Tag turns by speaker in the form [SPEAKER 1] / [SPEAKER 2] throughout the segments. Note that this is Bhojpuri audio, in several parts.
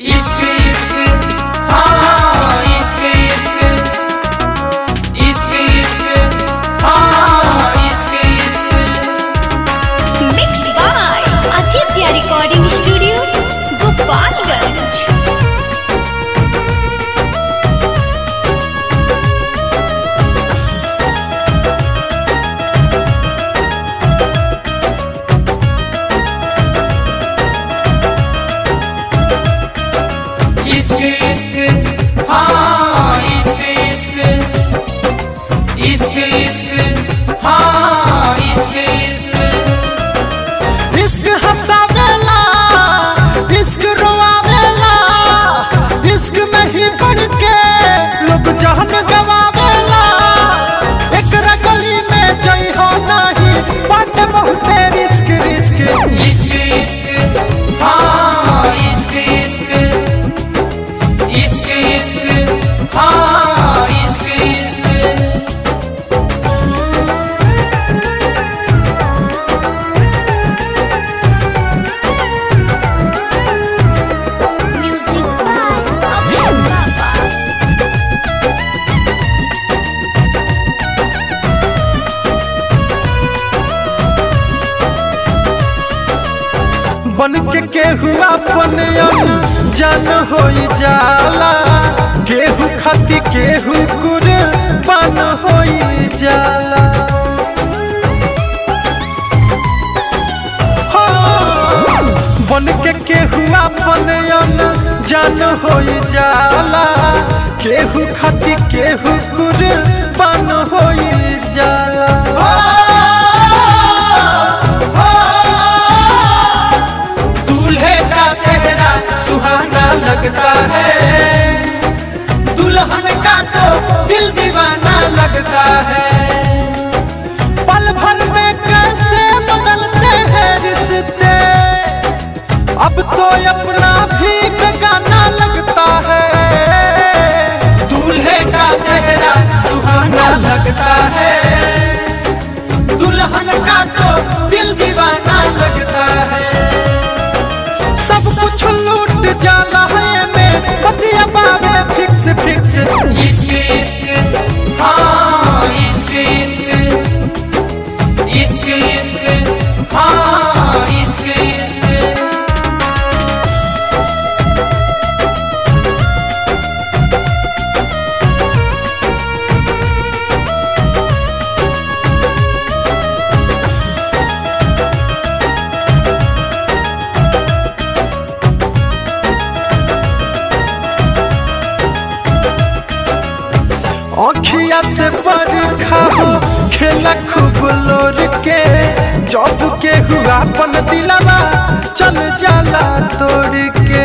[SPEAKER 1] इश्क इश्क हाँ इश्क इश्क इश्क इश्क हाँ इश्क इश्क।
[SPEAKER 2] Mix by Aditya recording studio Gopalganj.
[SPEAKER 1] इश्क इश्क हाँ इश्क इश्क इश्क इश्क हाँ इश्क इश्क।
[SPEAKER 3] इश्क हंसावेला इश्क रोवावेला इश्क में ही बढ़ के लोग जान गवावेला। एकरा गली में जई हो नहीं बात बहुते रिस्क रिस्क।
[SPEAKER 1] इश्क इश्क हाँ इश्क इश्क इश्क इश्क हाँ इश्क इश्क।
[SPEAKER 2] म्यूजिक बाय अभय बाबा।
[SPEAKER 3] बन के केहू अपन जान होई जाला। केहू खाती केहू कुर्बान होई जाला। बन के केहू अपन जान होई जाला। केहू खाती केहू कुर्बान होई जाला।
[SPEAKER 1] सुहाना लगता है दुल्हन का तो दिल दीवाना लगता है।
[SPEAKER 3] पल भर में कैसे बदलते हैं रिश्ते अब तो अपना भी गाना लगता है।
[SPEAKER 1] दूल्हे का सेहरा सुहाना लगता है दुल्हन का तो दिल दीवाना लगता है।
[SPEAKER 3] सब कुछ लूट जाला है में पतिया बाबे फिक्स फिक्स।
[SPEAKER 1] इश्क इश्क हाँ इश्क इश्क इश्क इश्क हाँ इश्क इश्क।
[SPEAKER 3] अखिया से बरखा हो खेला खूब लोर के। जब के हुआ अपन दिलवा चल जाला तोड़ के।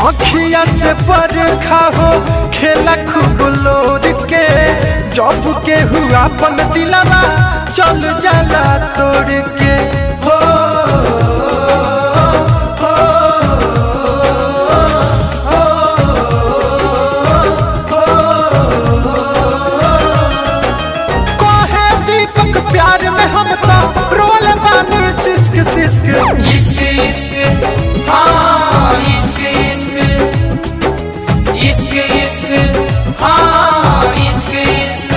[SPEAKER 3] अखिया से बरखा हो खेला खूब लोर के। जब के हुआ अपन दिलवा चल जाला तोड़ के। प्यार में हम तो रोल बानी सिस्क सिस्क।
[SPEAKER 1] इश्क इश्क हाँ इश्क इश्क इश्क इश्क हाँ इश्क इश्क।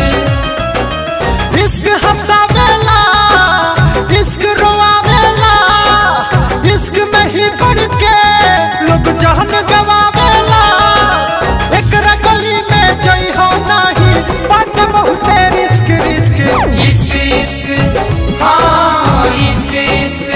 [SPEAKER 3] इश्क हंसावेला इश्क रोवावेला इश्क में ही बढ़ के लोग जान गवावेला। एकरा गली में जई हो नहीं बात बहुते रिस्क रिस्क।
[SPEAKER 1] इश्क इश्क हाँ इश्क इश्क